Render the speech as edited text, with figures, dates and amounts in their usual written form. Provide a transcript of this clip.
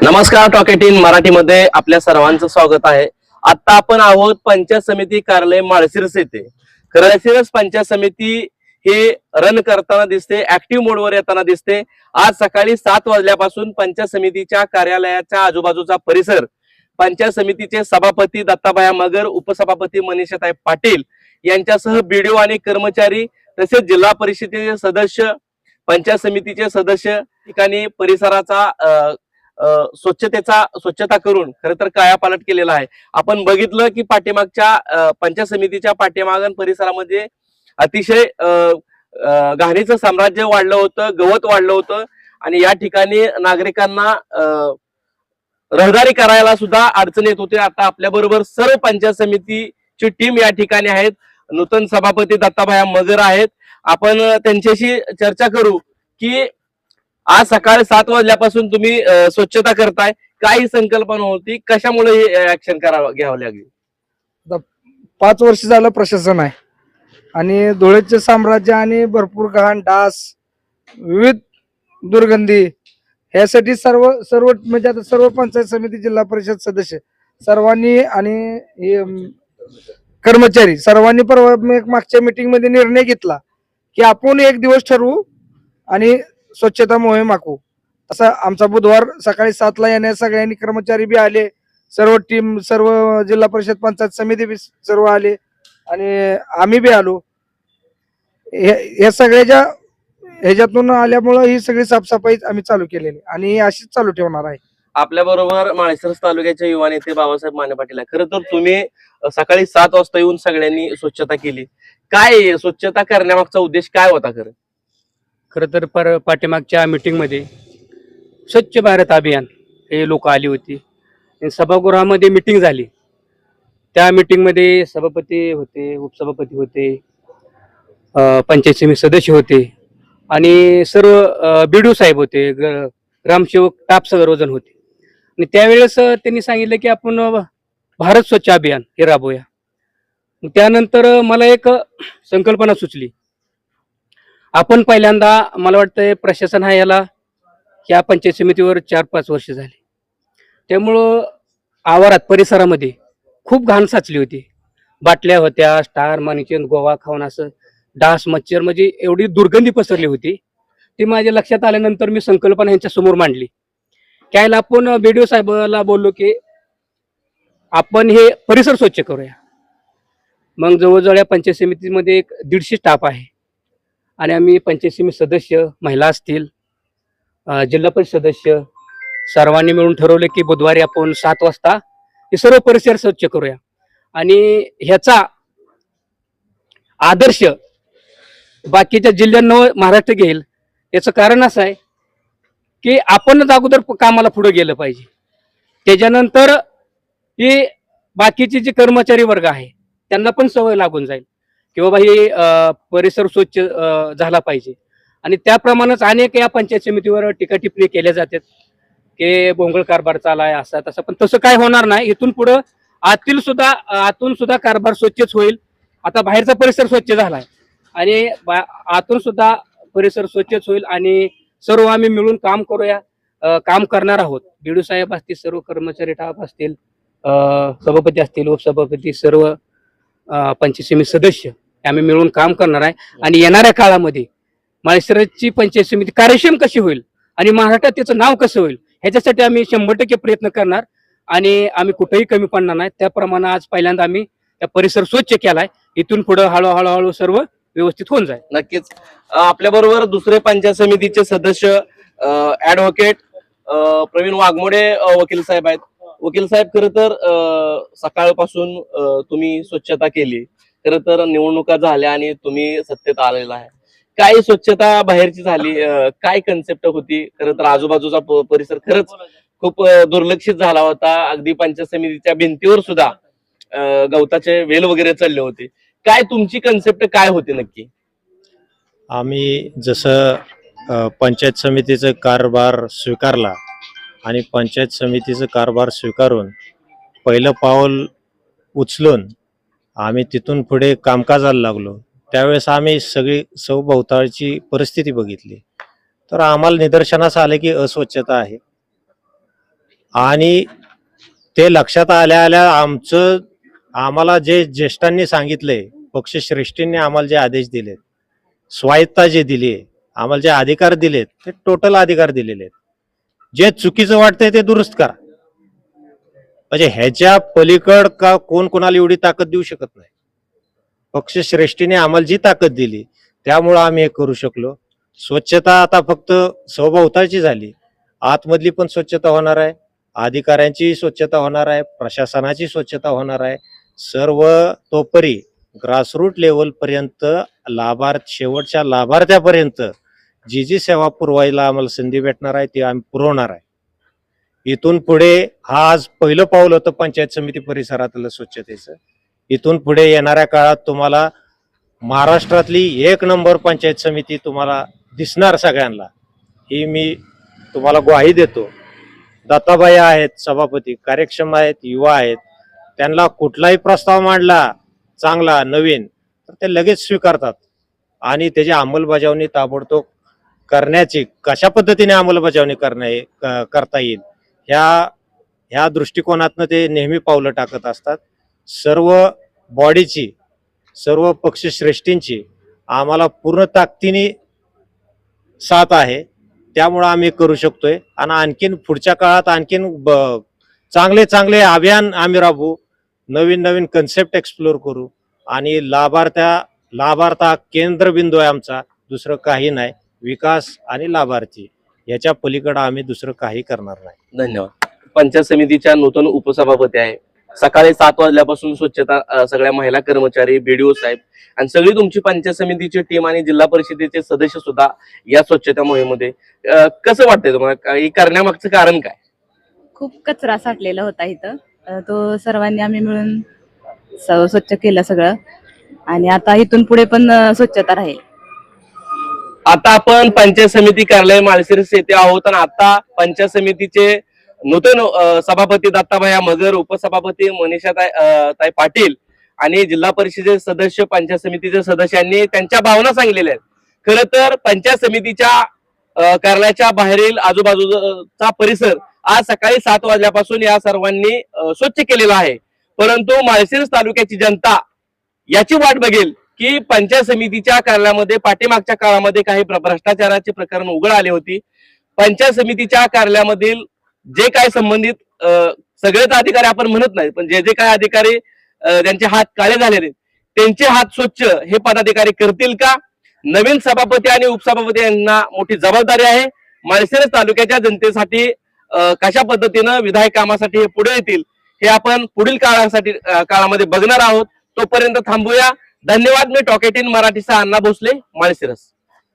नमस्कार. टॉक 18 मराठीमध्ये आपल्या सर्वांचं स्वागत आहे. आता आपण आहोत पंचायत समिती कार्यालय माळशिरस येथे. माळशिरस पंचायत समिती हे रन करताना दिसते, ऍक्टिव्ह मोडवर येताना दिसते. आज सकाळी 7 वाजल्यापासून पंचायत समितीच्या कार्यालयाच्या आजूबाजूचा परिसर पंचायत समितीचे सभापती दत्ताभाया मगर, उपसभापती मनीषाताई पाटील यांच्यासह बीडीओ आणि कर्मचारी तसेच जिल्हा परिषदेचे सदस्य, पंचायत समितीचे सदस्य ठिकाणी परिसराचा स्वच्छता करून खरं तर कायापालट केलेला आहे. आपण बघितलं की पाठीमागच्या पंचायत समितीच्या पाठीमागण परिसरामध्ये अतिशय घाणीचं साम्राज्य वाढलं होतं, गवत वाढलं होतं आणि या ठिकाणी नागरिकांना रहदारी करायला सुद्धा अडचण येत होती. आता आपल्या बरोबर सर्व पंचायत समितीची टीम या ठिकाणी आहेत. नूतन सभापती दत्ताभाया मगर आहेत. आपण त्यांच्याशी चर्चा करू की आज सकाळी 7 वाजल्यापासून तुम्ही स्वच्छता करताय, काय संकल्पना होती, कशामुळे ऍक्शन घ्यावं लागली? 5 वर्ष झालं प्रशासन आहे आणि धुळेचे साम्राज्य आणि भरपूर घाण, डास, विविध दुर्गंधी ह्यासाठी सर्व म्हणजे आता सर्व पंचायत समिती, जिल्हा परिषद सदस्य सर्वांनी आणि कर्मचारी सर्वांनी मागच्या मीटिंग मध्ये निर्णय घेतला की आपण एक दिवस ठरवू आणि स्वच्छता मोहीम आखू. असं आमचा बुधवार सकाळी 7 ला येण्या सगळ्यांनी कर्मचारी बी आले, सर्व टीम, सर्व जिल्हा परिषद पंचायत समिती बी सर्व आले आणि आम्ही बी आलो. या सगळ्याच्या ह्याच्यातून आल्यामुळं ही सगळी साफसफाई आम्ही चालू केलेली आणि अशीच चालू ठेवणार आहे. आपल्या बरोबर माळशिरस तालुक्याचे युवा नेते बाबासाहेब माने पाटील आहे. खरं तर तुम्ही सकाळी 7 वाजता येऊन सगळ्यांनी स्वच्छता केली. काय स्वच्छता करण्यामागचा उद्देश काय होता? खरं तर पाठीमागच्या मीटिंगमध्ये स्वच्छ भारत अभियान हे लोक आली होती. सभागृहामध्ये मीटिंग झाली. त्या मीटिंगमध्ये सभापती होते, उपसभापती होते, पंचायत समिती सदस्य होते आणि सर्व बीडीओ साहेब होते, ग्रामसेवक टाप सर्वजण होते. आणि त्यावेळेस त्यांनी सांगितलं की आपण भारत स्वच्छ अभियान हे राबवूया. त्यानंतर मला एक संकल्पना सुचली. आपण पहिल्यांदा, मला वाटतंय प्रशासन हा याला या पंचायत समितीवर 4-5 वर्ष झाली, त्यामुळं आवारात परिसरामध्ये खूप घाण साचली होती. बाटल्या होत्या, स्टार, माणिचंद, गोवा खाऊन असं डास, मच्छर म्हणजे एवढी दुर्गंधी पसरली होती. ती माझ्या लक्षात आल्यानंतर मी संकल्पना यांच्या समोर मांडली. त्याला आपण बीडीओ साहेबाला बोललो की आपण हे परिसर स्वच्छ करूया. मग जवळजवळ या पंचायत समितीमध्ये 150 स्टाफ आहे आणि आम्ही पंचायत समिती सदस्य, महिला असतील, जिल्हा परिषद सदस्य सर्वांनी मिळून ठरवले की बुधवारी आपण 7 वाजता हे सर्व परिसर स्वच्छ करूया. आणि ह्याचा आदर्श बाकीच्या जिल्ह्यांना महाराष्ट्र घेईल. याचं कारण असं आहे की आपणच अगोदर कामाला पुढे गेलं पाहिजे. त्याच्यानंतर हे बाकीचे जे कर्मचारी वर्ग आहे त्यांना पण सवय लागून जाईल की बाबा हे परिसर स्वच्छ झाला पाहिजे. आणि त्याप्रमाणेच अनेक या पंचायत समितीवर टीका टिप्पणी केल्या जातात की भोंगळ कारभार चालाय असा तसा, पण तसं काय होणार नाही. इथून पुढं आतून सुद्धा कारभार स्वच्छच होईल. आता बाहेरचा परिसर स्वच्छ झालाय आणि आतून सुद्धा परिसर स्वच्छच होईल आणि सर्व आम्ही मिळून काम करूया, काम करणार आहोत. बीडीओ साहेब असतील, सर्व कर्मचारी टाप असतील, सभापती असतील, उपसभापती, सर्व पंचायत समिती सदस्य आम्ही मिळून काम करणार आहे. आणि येणाऱ्या काळामध्ये माळशिरसची पंचायत समिती कार्यक्षम कशी होईल आणि महाराष्ट्रात त्याचं नाव कसं होईल ह्याच्यासाठी आम्ही 100% प्रयत्न करणार आणि आम्ही कुठेही कमी पडणार नाही. त्याप्रमाणे आज पहिल्यांदा आम्ही त्या परिसर स्वच्छ केलाय. इथून पुढे हळूहळू सर्व व्यवस्थित होऊन जाईल. नक्कीच. आपल्या बरोबर दुसरे पंचायत समितीचे सदस्य ऍडव्होकेट प्रवीण वाघमोडे वकील साहेब आहेत. वकील साहेब, खरं तर सकाळपासून तुम्ही स्वच्छता केली. खरं तर निवडणुका झाल्या आणि तुम्ही सत्तेत आलेला आहे. काय स्वच्छता बाहेरची झाली, काय कन्सेप्ट होती? खरं तर आजूबाजूचा परिसर खरंच खूप दुर्लक्षित झाला होता. अगदी पंचायत समितीच्या भिंतीवर सुद्धा गवताचे वेल वगैरे चढले होते. काय तुमची कन्सेप्ट काय होती नक्की? आम्ही जसं पंचायत समितीचा कारभार स्वीकारला आणि पंचायत समितीचा कारभार स्वीकारून पहिलं पाऊल उचलून आम्ही तिथून पुढे कामकाजाला लागलो. त्यावेळेस आम्ही सगळी सभोवतालची परिस्थिती बघितली तर आम्हाला निदर्शनास आले की अस्वच्छता आहे. आणि ते लक्षात आल्या आम्हाला जे ज्येष्ठांनी सांगितलंय, पक्षश्रेष्ठींनी आम्हाला जे आदेश दिलेत, स्वायत्ता जे दिली, आम्हाला जे अधिकार दिलेत, ते टोटल अधिकार दिलेले आहेत. जे चुकीचं वाटतंय ते दुरुस्त करा. म्हणजे ह्याच्या पलीकड का कोण कोणाला एवढी ताकद देऊ शकत नाही. पक्षश्रेष्ठीने आम्हाला जी ताकद दिली त्यामुळं आम्ही हे करू शकलो. स्वच्छता आता फक्त सभोवतालची झाली, आतमधली पण स्वच्छता होणार आहे, अधिकाऱ्यांची स्वच्छता होणार आहे, प्रशासनाची स्वच्छता होणार आहे. सर्व तोपरी ग्रासरूट लेवल पर्यंत शेवटच्या लाभार्थ्यापर्यंत जी सेवा पुरवायला आम्हाला संधी भेटणार आहे ती आम्ही पुरवणार आहे. इथून पुढे हा आज पहिलं पाऊल होतं पंचायत समिती परिसरातलं स्वच्छतेचं. इथून पुढे येणाऱ्या काळात तुम्हाला महाराष्ट्रातली 1 नंबर पंचायत समिती तुम्हाला दिसणार सगळ्यांना, ही मी तुम्हाला ग्वाही देतो. दत्ताबाई आहेत सभापती, कार्यक्षम आहेत, युवा आहेत. त्यांना कुठलाही प्रस्ताव मांडला चांगला नवीन तर ते लगेच स्वीकारतात आणि त्याची अंमलबजावणी ताबडतोब करण्याची, कशा पद्धतीने अंमलबजावणी करता येईल ह्या दृष्टिकोनातनं ते नेहमी पावलं टाकत असतात. सर्व बॉडीची, सर्व पक्षश्रेष्ठींची आम्हाला पूर्ण ताकदीने साथ आहे. त्यामुळं आम्ही करू शकतोय आणि आणखीन पुढच्या काळात आणखीन चांगले चांगले अभियान आम्ही राबवू, नवीन नवीन कन्सेप्ट एक्सप्लोर करू आणि लाभार्थ केंद्रबिंदू आहे आमचा, दुसरं काही नाही. विकास आणि लाभार्थी याच्या पलीकडे आम्ही दुसरं काही करणार नाही. धन्यवाद. पंचायत समितीच्या नूतन उपसभापती आहे. सकाळी 7 वाजल्यापासून स्वच्छता, सगळ्या महिला कर्मचारी, बीडीओ साहेब आणि सगळी तुमची पंचायत समितीची टीम आणि जिल्हा परिषदेचे सदस्य सुद्धा या स्वच्छता मोहिमेमध्ये, कसं वाटतंय तुम्हाला? हे करण्यामागचं कारण काय? खूप कचरा साठलेला होता इथं, तो सर्वांनी आम्ही मिळून स्वच्छ केलं सगळं आणि आता इथून पुढे पण स्वच्छता राहील. आता आपण पंचायत समिती कार्यालय माळशिरस येथे आहोत आणि आता पंचायत समितीचे नूतन सभापती दत्ताभाई मगर, उपसभापती मनीषा ताई पाटील आणि जिल्हा परिषदेचे सदस्य, पंचायत समितीचे सदस्यांनी त्यांच्या भावना सांगलेल्या आहेत. खरं तर पंचायत समितीच्या कार्यालयाच्या बाहेरील आजूबाजूचा परिसर आज सकाळी 7 वाजल्यापासून या सर्वांनी स्वच्छ केलेला आहे. परंतु माळशिरस तालुक्याची जनता याची वाट बघेल की पंचायत समितीच्या कार्यालयामध्ये पाठीमागच्या काळामध्ये काही भ्रष्टाचाराचे प्रकरण उघड आले होती. पंचायत समितीच्या कार्यालयामधील जे काय संबंधित सगळेच अधिकारी आपण म्हणत नाही, पण जे जे काय अधिकारी ज्यांचे हात काळे झालेले त्यांचे हात स्वच्छ हे पदाधिकारी करतील का? नवीन सभापती आणि उपसभापती यांना मोठी जबाबदारी आहे. माळशिरस तालुक्याच्या जनतेसाठी कशा पद्धतीनं विधायक कामासाठी हे पुढे येतील हे आपण पुढील काळामध्ये बघणार आहोत. तोपर्यंत थांबूया. धन्यवाद. मी टॉक 18 मराठीचा अण्णा भोसले, माळशिरस.